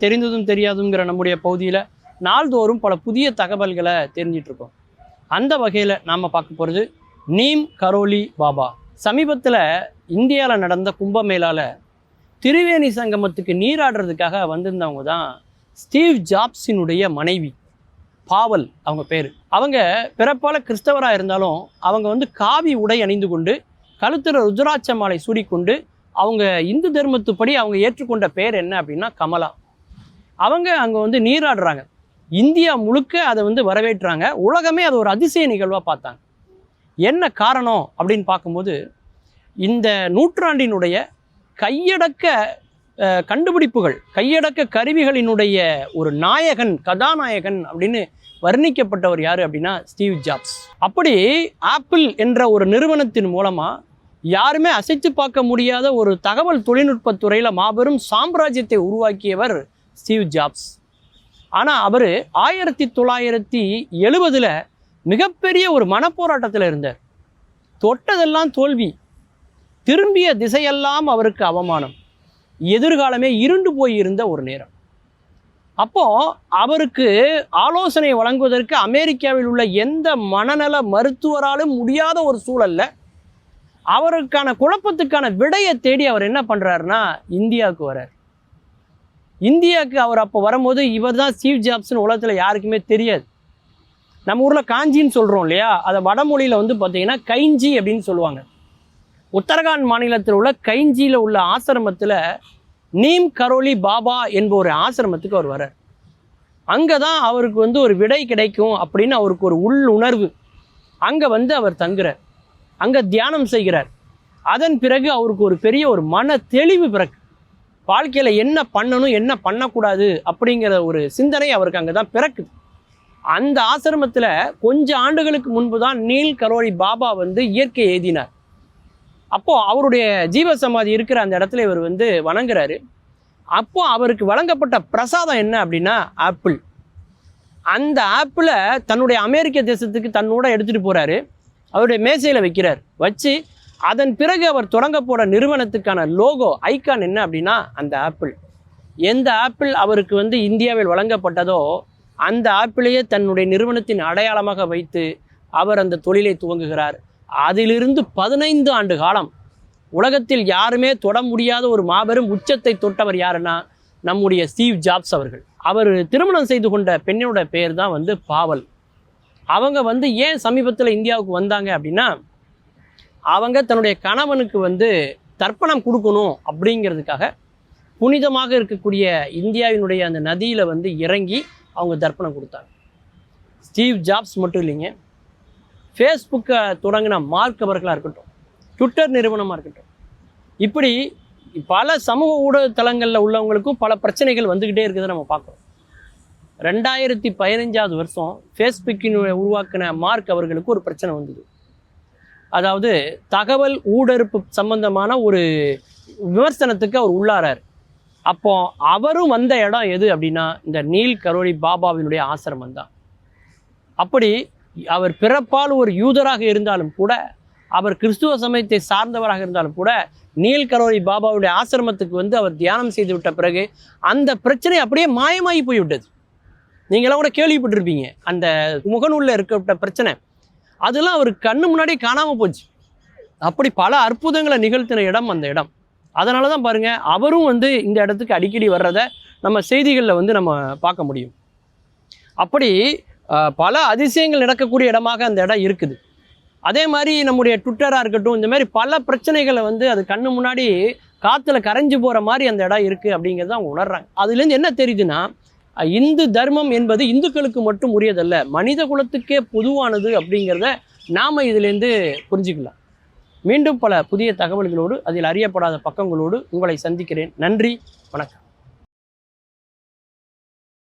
தெரிந்ததும் தெரியாதுங்கிற நம்முடைய பகுதியில் நாள்தோறும் பல புதிய தகவல்களை தெரிஞ்சிட்ருக்கோம். அந்த வகையில் நாம் பார்க்க போகிறது நீம் கரோலி பாபா. சமீபத்தில் இந்தியாவில் நடந்த கும்பமேளாவில் திரிவேணி சங்கமத்துக்கு நீராடுறதுக்காக வந்திருந்தவங்க தான் ஸ்டீவ் ஜாப்ஸினுடைய மனைவி பாவல், அவங்க பேர். அவங்க பிறப்பால் கிறிஸ்தவராக இருந்தாலும் அவங்க காவி உடை அணிந்து கொண்டு கழுத்தில் ருத்ராட்ச மாலை சூடிக்கொண்டு அவங்க இந்து தர்மத்துப்படி அவங்க ஏற்றுக்கொண்ட பேர் என்ன அப்படின்னா கமலா. அவங்க அங்கே நீராடுறாங்க. இந்தியா முழுக்க அதை வரவேற்றாங்க. உலகமே அது ஒரு அதிசய நிகழ்வாக பார்த்தாங்க. என்ன காரணம் அப்படின்னு பார்க்கும்போது, இந்த நூற்றாண்டினுடைய கையடக்க கண்டுபிடிப்புகள், கையடக்க கருவிகளினுடைய ஒரு நாயகன், கதாநாயகன் அப்படின்னு வர்ணிக்கப்பட்டவர் யார் அப்படின்னா ஸ்டீவ் ஜாப்ஸ். அப்படி ஆப்பிள் என்ற ஒரு நிறுவனத்தின் மூலமாக யாருமே அசைத்து பார்க்க முடியாத ஒரு தகவல் தொழில்நுட்பத்துறையில் மாபெரும் சாம்ராஜ்யத்தை உருவாக்கியவர் ஸ்டீவ் ஜாப்ஸ். ஆனால் அவர் 1970 மிகப்பெரிய ஒரு மனப்போராட்டத்தில் இருந்தார். தொட்டதெல்லாம் தோல்வி, திரும்பிய திசையெல்லாம் அவருக்கு அவமானம், எதிர்காலமே இருண்டு போய் இருந்த ஒரு நேரம். அப்போ அவருக்கு ஆலோசனை வழங்குவதற்கு அமெரிக்காவில் உள்ள எந்த மனநல மருத்துவராலும் முடியாத ஒரு சூழல்ல அவருக்கான குழப்பத்துக்கான விடையை தேடி அவர் என்ன பண்ணுறாருன்னா இந்தியாவுக்கு வர்றார். இந்தியாவுக்கு அவர் அப்போ வரும்போது இவர் தான் ஸ்டீவ் ஜாப்ஸ்னு உலகத்தில் யாருக்குமே தெரியாது. நம்ம ஊரில் காஞ்சின்னு சொல்கிறோம் இல்லையா, அதை வடமொழியில் பார்த்தீங்கன்னா கைஞ்சி அப்படின்னு சொல்லுவாங்க. உத்தரகாண்ட் மாநிலத்தில் உள்ள கைஞ்சியில் உள்ள ஆசிரமத்தில் நீம் கரோலி பாபா என்ப ஒரு ஆசிரமத்துக்கு அவர் வர்றார். அங்கே தான் அவருக்கு ஒரு விடை கிடைக்கும் அப்படின்னு அவருக்கு ஒரு உள் உணர்வு. அங்கே அவர் தங்குறார், அங்கே தியானம் செய்கிறார். அதன் பிறகு அவருக்கு ஒரு பெரிய ஒரு மன தெளிவு பிறகு வாழ்க்கையில் என்ன பண்ணணும் என்ன பண்ணக்கூடாது அப்படிங்கிற ஒரு சிந்தனை அவருக்கு அங்கே தான் பிறக்குது. அந்த ஆசிரமத்தில் கொஞ்சம் ஆண்டுகளுக்கு முன்பு தான் நீல் கரோலி பாபா இயற்கை எழுதினார். அப்போது அவருடைய ஜீவசமாதி இருக்கிற அந்த இடத்துல இவர் வணங்குறாரு. அப்போது அவருக்கு வழங்கப்பட்ட பிரசாதம் என்ன அப்படின்னா ஆப்பிள். அந்த ஆப்பிளை தன்னுடைய அமெரிக்க தேசத்துக்கு தன்னோட எடுத்துகிட்டு போகிறாரு. அவருடைய மேசையில் வைக்கிறார். வச்சு அதன் பிறகு அவர் தொடங்க போட நிறுவனத்துக்கான லோகோ ஐக்கான் என்ன அப்படின்னா அந்த ஆப்பிள். எந்த ஆப்பிள் அவருக்கு இந்தியாவில் வழங்கப்பட்டதோ அந்த ஆப்பிளையே தன்னுடைய நிறுவனத்தின் அடையாளமாக வைத்து அவர் அந்த தொழிலை துவங்குகிறார். அதிலிருந்து 15 ஆண்டு காலம் உலகத்தில் யாருமே தொட முடியாத ஒரு மாபெரும் உச்சத்தை தொட்டவர் யாருன்னா நம்முடைய ஸ்டீவ் ஜாப்ஸ் அவர்கள். அவர் திருமணம் செய்து கொண்ட பெண்ணோட பெயர் தான் பாவல். அவங்க ஏன் சமீபத்தில் இந்தியாவுக்கு வந்தாங்க அப்படின்னா, அவங்க தன்னுடைய கணவனுக்கு தர்ப்பணம் கொடுக்கணும் அப்படிங்கிறதுக்காக புனிதமாக இருக்கக்கூடிய இந்தியாவினுடைய அந்த நதியில் இறங்கி அவங்க தர்ப்பணம் கொடுத்தாங்க. ஸ்டீவ் ஜாப்ஸ் மட்டும் இல்லைங்க, ஃபேஸ்புக்கை தொடங்கின மார்க் அவர்களாக இருக்கட்டும், ட்விட்டர் நிறுவனமாக இருக்கட்டும், இப்படி பல சமூக ஊடகத்தலங்களில் உள்ளவங்களுக்கும் பல பிரச்சனைகள் வந்துக்கிட்டே இருக்குதுன்னு நம்ம பார்க்குறோம். 2015 வருஷம் ஃபேஸ்புக்கின் உருவாக்கின மார்க் அவர்களுக்கு ஒரு பிரச்சனை வந்தது. அதாவது தகவல் ஊடறுப்பு சம்பந்தமான ஒரு விமர்சனத்துக்கு அவர் உள்ளாரார். அப்போ அவரும் வந்த இடம் எது அப்படின்னா இந்த நீல் கரோலி பாபாவினுடைய ஆசிரமம் தான். அப்படி அவர் பிறப்பால் ஒரு யூதராக இருந்தாலும் கூட, அவர் கிறிஸ்துவ சமயத்தை சார்ந்தவராக இருந்தாலும் கூட, நீல் கரோலி பாபாவுடைய ஆசிரமத்துக்கு அவர் தியானம் செய்து விட்ட பிறகு அந்த பிரச்சனை அப்படியே மாயமாகி போய்விட்டது. நீங்களாம் கூட கேள்விப்பட்டிருப்பீங்க, அந்த முகநூலில் இருக்கப்பட்ட பிரச்சனை அதெல்லாம் அவர் கண்ணு முன்னாடியே காணாமல் போச்சு. அப்படி பல அற்புதங்களை நிகழ்த்தின இடம் அந்த இடம். அதனால தான் பாருங்கள், அவரும் இந்த இடத்துக்கு அடிக்கடி வர்றதை நம்ம செய்திகளில் நம்ம பார்க்க முடியும். அப்படி பல அதிசயங்கள் நடக்கக்கூடிய இடமாக அந்த இடம் இருக்குது. அதே மாதிரி நம்முடைய ட்விட்டராக இருக்கட்டும், இந்த மாதிரி பல பிரச்சனைகளை அது கண்ணு முன்னாடி காற்றுல கரைஞ்சு போகிற மாதிரி அந்த இடம் இருக்குது அப்படிங்கிறத அவங்க உணர்றாங்க. அதுலேருந்து என்ன தெரியுதுன்னா, இந்து தர்மம் என்பது இந்துக்களுக்கு மட்டும் உரியதல்ல, மனித குலத்துக்கே பொதுவானது அப்படிங்கிறத நாம் இதிலேருந்து புரிஞ்சுக்கலாம். மீண்டும் பல புதிய தகவல்களோடு, அதில் அறியப்படாத பக்கங்களோடு உங்களை சந்திக்கிறேன். நன்றி, வணக்கம்.